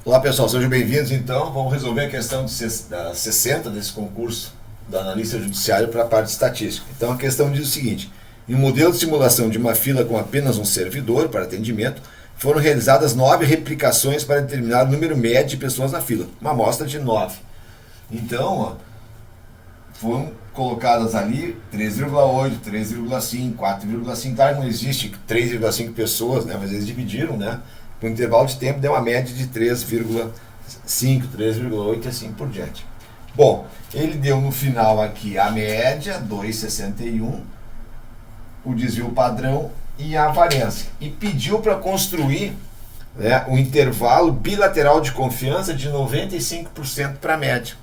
Olá pessoal, sejam bem-vindos. Então, vamos resolver a questão da 60 desse concurso do analista judiciário para a parte estatística. Então, a questão diz o seguinte: em um modelo de simulação de uma fila com apenas um servidor para atendimento, foram realizadas 9 replicações para determinar o número médio de pessoas na fila, uma amostra de 9. Então, foram colocadas ali 3,8, 3,5, 4,5, claro, não existe 3,5 pessoas, né? Mas eles dividiram, né? O intervalo de tempo deu uma média de 3,5, 3,8 e assim por diante. Bom, ele deu no final aqui a média, 2,61, o desvio padrão e a variância. E pediu para construir, né, um intervalo bilateral de confiança de 95% para a média.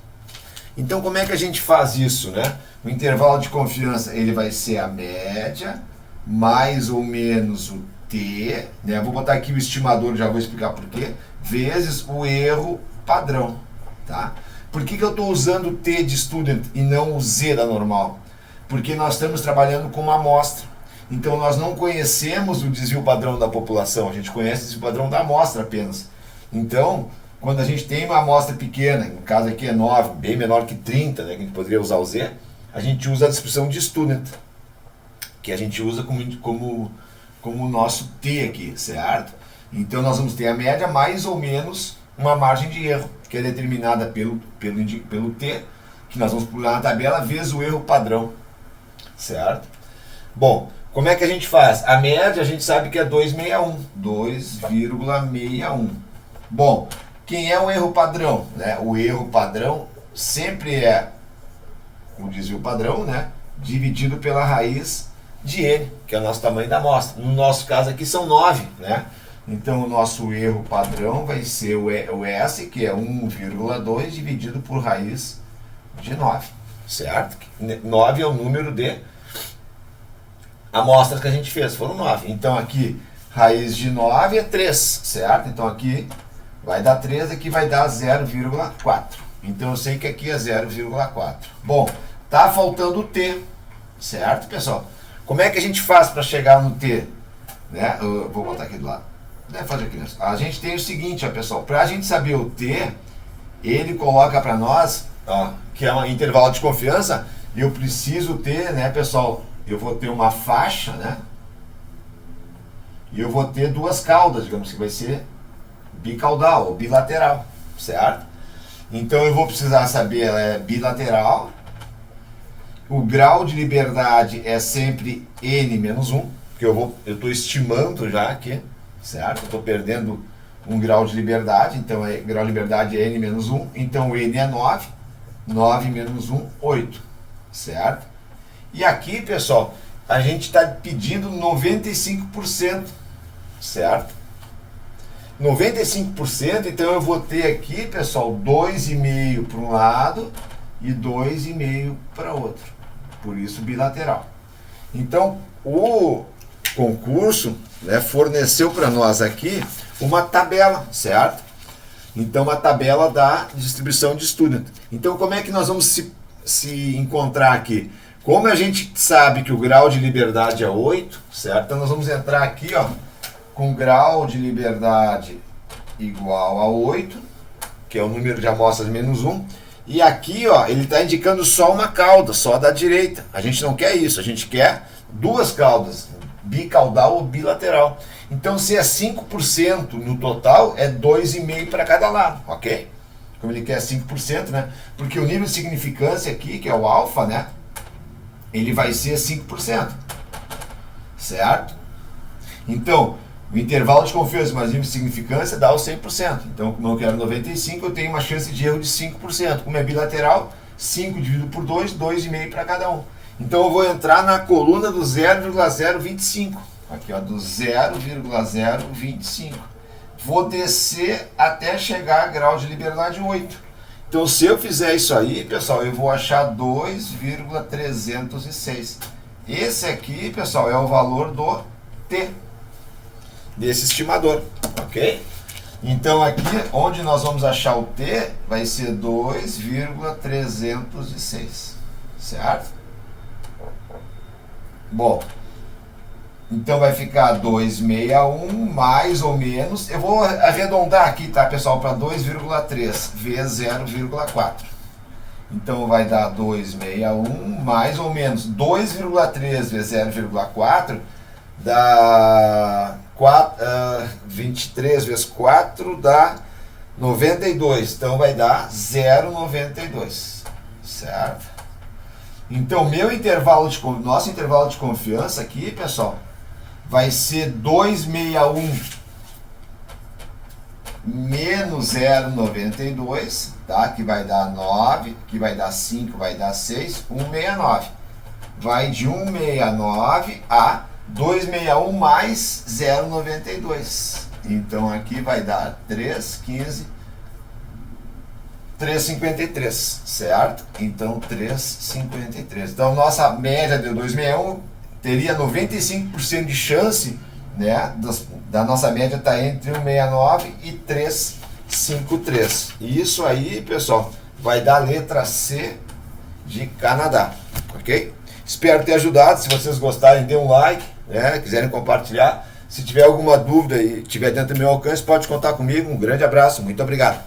Então, como é que a gente faz isso, né? O intervalo de confiança ele vai ser a média mais ou menos o T, né? Vou botar aqui o estimador, já vou explicar por quê, vezes o erro padrão, tá? Por que eu estou usando o T de student e não o Z da normal? Porque nós estamos trabalhando com uma amostra. Então nós não conhecemos o desvio padrão da população, a gente conhece o desvio padrão da amostra apenas. Então, quando a gente tem uma amostra pequena, no caso aqui é 9, bem menor que 30, né, que a gente poderia usar o Z, a gente usa a descrição de student, que a gente usa como o nosso T aqui, certo? Então nós vamos ter a média mais ou menos uma margem de erro, que é determinada pelo T, que nós vamos pular na tabela, vezes o erro padrão, certo? Bom, como é que a gente faz? A média a gente sabe que é 2,61. Bom, quem é o erro padrão, né? O erro padrão sempre é o desvio padrão, né, dividido pela raiz de N, que é o nosso tamanho da amostra. No nosso caso aqui são 9, né? Então o nosso erro padrão vai ser o S, que é 1,2 dividido por raiz de 9, certo? 9 é o número de amostras que a gente fez, foram 9. Então aqui, raiz de 9 é 3, certo? Então aqui vai dar 3, aqui vai dar 0,4. Então eu sei que aqui é 0,4. Bom, tá faltando o T, certo, pessoal? Como é que a gente faz para chegar no T? Né? Eu vou botar aqui do lado. Deve fazer aqui mesmo. A gente tem o seguinte, ó, pessoal. Para a gente saber o T, ele coloca para nós, ó, que é um intervalo de confiança. Eu preciso ter, né, pessoal? Eu vou ter uma faixa, né? E eu vou ter duas caudas, digamos que vai ser bicaudal ou bilateral, certo? Então eu vou precisar saber, ela é bilateral. O grau de liberdade é sempre N menos 1, porque eu estou estimando já aqui, certo? Eu estou perdendo um grau de liberdade, então grau de liberdade é N menos 1, então o N é 9, 9 menos 1, 8, certo? E aqui, pessoal, a gente está pedindo 95%, certo? 95%, então eu vou ter aqui, pessoal, 2,5 para um lado e 2,5 para outro. Por isso bilateral. Então o concurso, né, forneceu para nós aqui uma tabela, certo? Então uma tabela da distribuição de student. Então como é que nós vamos se encontrar aqui? Como a gente sabe que o grau de liberdade é 8, certo? Então nós vamos entrar aqui, ó, com grau de liberdade igual a 8, que é o número de amostras menos 1. E aqui, ó, ele está indicando só uma cauda, só da direita. A gente não quer isso, a gente quer duas caudas, bicaudal ou bilateral. Então, se é 5% no total, é 2,5 para cada lado, ok? Como ele quer 5%, né? Porque o nível de significância aqui, que é o alfa, né? Ele vai ser 5%, certo? Então, o intervalo de confiança mais nível de significância dá o 100%. Então, como eu quero 95%, eu tenho uma chance de erro de 5%. Como é bilateral, 5 dividido por 2, 2,5 para cada um. Então, eu vou entrar na coluna do 0,025. Aqui, ó, do 0,025. Vou descer até chegar a grau de liberdade 8. Então, se eu fizer isso aí, pessoal, eu vou achar 2,306. Esse aqui, pessoal, é o valor do T, desse estimador, ok? Então aqui, onde nós vamos achar o T, vai ser 2,306, 306, certo? Bom, Então vai ficar 261 mais ou menos, eu vou arredondar aqui, tá, pessoal, para 2,3 vezes 0,4. Então vai dar 261 mais ou menos 2,3 vezes 0,4 dá 23 vezes 4 dá 92. Então vai dar 0,92, certo? Então nosso intervalo de confiança aqui, pessoal, vai ser 261 menos 0,92, tá? Que vai dar 9, que vai dar 5, vai dar 6, 169. Vai de 169 a 261 mais 0,92. Então aqui vai dar 315, 353, certo? Então 353. Então nossa média de 261 teria 95% de chance, né, da nossa média estar entre 169 e 353. E isso aí, pessoal, vai dar a letra C de Canadá, ok? Espero ter ajudado. Se vocês gostarem, dê um like, né, quiserem compartilhar. Se tiver alguma dúvida e tiver dentro do meu alcance, pode contar comigo. Um grande abraço, muito obrigado.